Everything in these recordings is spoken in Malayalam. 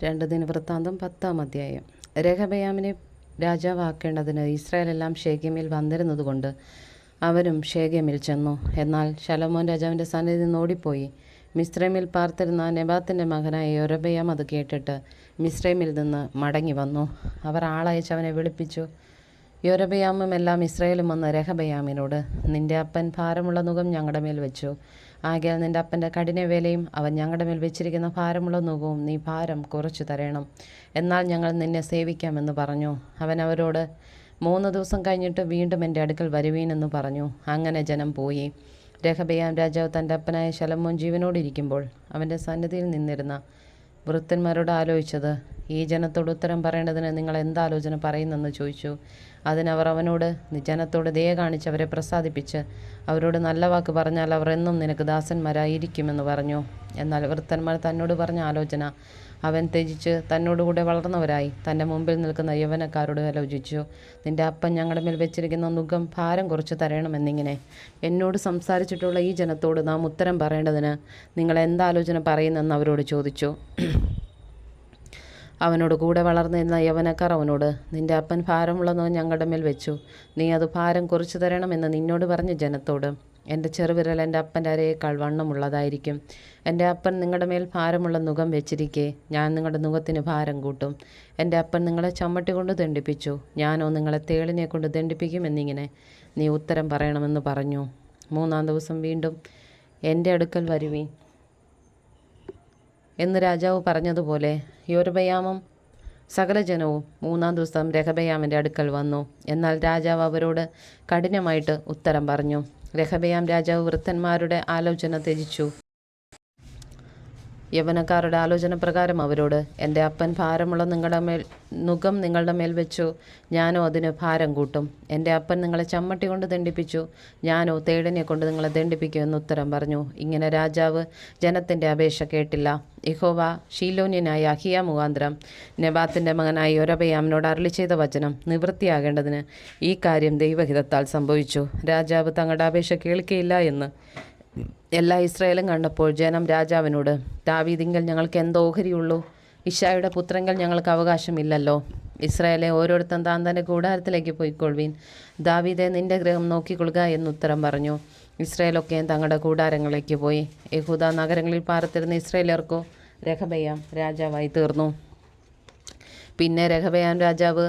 2 ദിനവൃത്താന്തം 10-ാം അധ്യായം. രഹബയാമിനെ രാജാവാക്കേണ്ടതിന് ഇസ്രായേലെല്ലാം ഷേക്കെമിൽ വന്നിരുന്നതുകൊണ്ട് അവരും ഷേക്കെമിൽ ചെന്നു. എന്നാൽ ശലോമോൻ രാജാവിൻ്റെ സന്നിധിയിൽ നിന്ന് ഓടിപ്പോയി. മിസ്രൈമിൽ പാർത്തിരുന്ന നെബാത്തിൻ്റെ മകനായ യൊരോബെയാം അത് കേട്ടിട്ട് മിസ്രൈമിൽ നിന്ന് മടങ്ങി വന്നു. അവർ ആളയച്ച് അവനെ വിളിപ്പിച്ചു. യൊരോബെയാമും എല്ലാം ഇസ്രായേലും വന്ന് രഹബയാമിനോട്, നിന്റെ അപ്പൻ ഭാരമുള്ള നുകം ഞങ്ങളുടെ മേൽ വെച്ചു. ആകയാൽ നിന്റെ അപ്പൻ്റെ കഠിനവേലയും അവൻ ഞങ്ങളുടെ മേൽ വെച്ചിരിക്കുന്ന ഭാരമുള്ള നുകവും നീ ഭാരം കുറച്ചു തരണം. എന്നാൽ ഞങ്ങൾ നിന്നെ സേവിക്കാമെന്ന് പറഞ്ഞു. അവൻ അവരോട്, 3 ദിവസം കഴിഞ്ഞിട്ട് വീണ്ടും എൻ്റെ അടുക്കൽ വരുവീനെന്ന് പറഞ്ഞു. അങ്ങനെ ജനം പോയി. രഹബയാം രാജാവ് തൻ്റെ അപ്പനായ ശലോമോൻ ജീവനോടിരിക്കുമ്പോൾ അവൻ്റെ സന്നിധിയിൽ നിന്നിരുന്ന വൃദ്ധന്മാരോട് ആലോചിച്ചത്, ഈ ജനത്തോട് ഉത്തരം പറയേണ്ടതിന് നിങ്ങൾ എന്താലോചന പറയുന്നെന്ന് ചോദിച്ചു. അതിനവർ അവനോട്, ജനത്തോട് ദയ കാണിച്ച് അവരെ പ്രസാദിപ്പിച്ച് അവരോട് നല്ല വാക്ക് പറഞ്ഞാൽ അവർ എന്നും നിനക്ക് ദാസന്മാരായിരിക്കുമെന്ന് പറഞ്ഞു. എന്നാൽ വൃദ്ധന്മാർ തന്നോട് പറഞ്ഞ ആലോചന അവൻ ത്യജിച്ച് തന്നോടുകൂടെ വളർന്നവരായി തൻ്റെ മുമ്പിൽ നിൽക്കുന്ന യൗവനക്കാരോട് ആലോചിച്ചു. നിന്റെ അപ്പൻ ഞങ്ങളുടെ മേൽ വെച്ചിരിക്കുന്ന നുകം ഭാരം കുറച്ച് തരണമെന്നിങ്ങനെ എന്നോട് സംസാരിച്ചിട്ടുള്ള ഈ ജനത്തോട് നാം ഉത്തരം പറയേണ്ടതിന് നിങ്ങൾ എന്താലോചന പറയുന്നെന്ന് അവരോട് ചോദിച്ചു. അവനോട് കൂടെ വളർന്നിരുന്ന യൗവനക്കാർ അവനോട്, നിന്റെ അപ്പൻ ഭാരമുള്ളതോ ഞങ്ങളുടെ മേൽ വെച്ചു, നീ അത് ഭാരം കുറച്ചു തരണമെന്ന് നിന്നോട് പറഞ്ഞ ജനത്തോട്, എൻ്റെ ചെറുവിരൽ എൻ്റെ അപ്പൻ്റെ അരയേക്കാൾ വണ്ണമുള്ളതായിരിക്കും. എൻ്റെ അപ്പൻ നിങ്ങളുടെ മേൽ ഭാരമുള്ള നുകം വെച്ചിരിക്കെ ഞാൻ നിങ്ങളുടെ നുകത്തിന് ഭാരം കൂട്ടും. എൻ്റെ അപ്പൻ നിങ്ങളെ ചമ്മട്ടി കൊണ്ട് ദണ്ഡിപ്പിച്ചു, ഞാനോ നിങ്ങളെ തേളിനെ കൊണ്ട് ദണ്ഡിപ്പിക്കുമെന്നിങ്ങനെ നീ ഉത്തരം പറയണമെന്ന് പറഞ്ഞു. 3-ാം ദിവസം വീണ്ടും എൻ്റെ അടുക്കൽ വരുവീൻ എന്ന് രാജാവ് പറഞ്ഞതുപോലെ യൊരോബെയാമും സകല ജനവും 3-ാം ദിവസം രഹബയാമിൻ്റെ അടുക്കൽ വന്നു. എന്നാൽ രാജാവ് അവരോട് കഠിനമായിട്ട് ഉത്തരം പറഞ്ഞു. രഹബയാം രാജാവ് വൃദ്ധന്മാരുടെ ആലോചന ത്യജിച്ചു. യൗവനക്കാരുടെ ആലോചന പ്രകാരം അവരോട്, എൻ്റെ അപ്പൻ ഭാരമുള്ള നുകം നിങ്ങളുടെ മേൽ വെച്ചു, ഞാനോ അതിന് ഭാരം കൂട്ടും. എൻ്റെ അപ്പൻ നിങ്ങളെ ചമ്മട്ടി കൊണ്ട് ദണ്ഡിപ്പിച്ചു, ഞാനോ തേടിനെ കൊണ്ട് നിങ്ങളെ ദണ്ഡിപ്പിക്കുമെന്ന് ഉത്തരം പറഞ്ഞു. ഇങ്ങനെ രാജാവ് ജനത്തിൻ്റെ അപേക്ഷ കേട്ടില്ല. യഹോവ ശീലോന്യനായ അഹിയ മുഖാന്തരം നെബാത്തിൻ്റെ മകനായ യൊരോബെയാമിനോട് അരുളി ചെയ്ത വചനം നിവൃത്തിയാകേണ്ടതിന് ഈ കാര്യം ദൈവഹിതത്താൽ സംഭവിച്ചു. രാജാവ് തങ്ങളുടെ അപേക്ഷ കേൾക്കുകയില്ല എന്ന് എല്ലാ ഇസ്രായേലും കണ്ടപ്പോൾ ജനം രാജാവിനോട്, ദാവീദിങ്കൽ ഞങ്ങൾക്ക് എന്തോ ഓഹരിയുള്ളൂ? ഇശ്ശായിയുടെ പുത്രങ്കൽ ഞങ്ങൾക്ക് അവകാശമില്ലല്ലോ. ഇസ്രായേലെ ഓരോരുത്തൻ താൻ തൻ്റെ കൂടാരത്തിലേക്ക് പോയിക്കൊള്ളുവീൻ, ദാവീദെ നിന്റെ ഗൃഹം നോക്കിക്കൊള്ളുക എന്നുത്തരം പറഞ്ഞു. ഇസ്രായേലൊക്കെയും തങ്ങളുടെ കൂടാരങ്ങളിലേക്ക് പോയി. യഹൂദ നഗരങ്ങളിൽ പാർത്തിരുന്ന ഇസ്രായേലർക്കോ രഹബയാം രാജാവായി തീർന്നു. പിന്നെ രഹബയാം രാജാവ്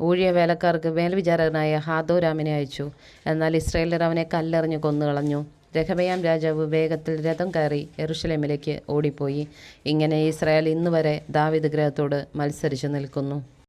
ഊഴിയ വേലക്കാർക്ക് മേൽവിചാരകനായ ഹാദോരാമിനെ അയച്ചു. എന്നാൽ ഇസ്രായേലർ അവനെ കല്ലെറിഞ്ഞ് കൊന്നുകളഞ്ഞു. രഹബയാം രാജാവ് വേഗത്തിൽ രഥം കയറി യെരൂശലേമിലേക്ക് ഓടിപ്പോയി. ഇങ്ങനെ ഇസ്രായേൽ ഇന്നുവരെ ദാവീദ് ഗൃഹത്തോട് മത്സരിച്ചു നിൽക്കുന്നു.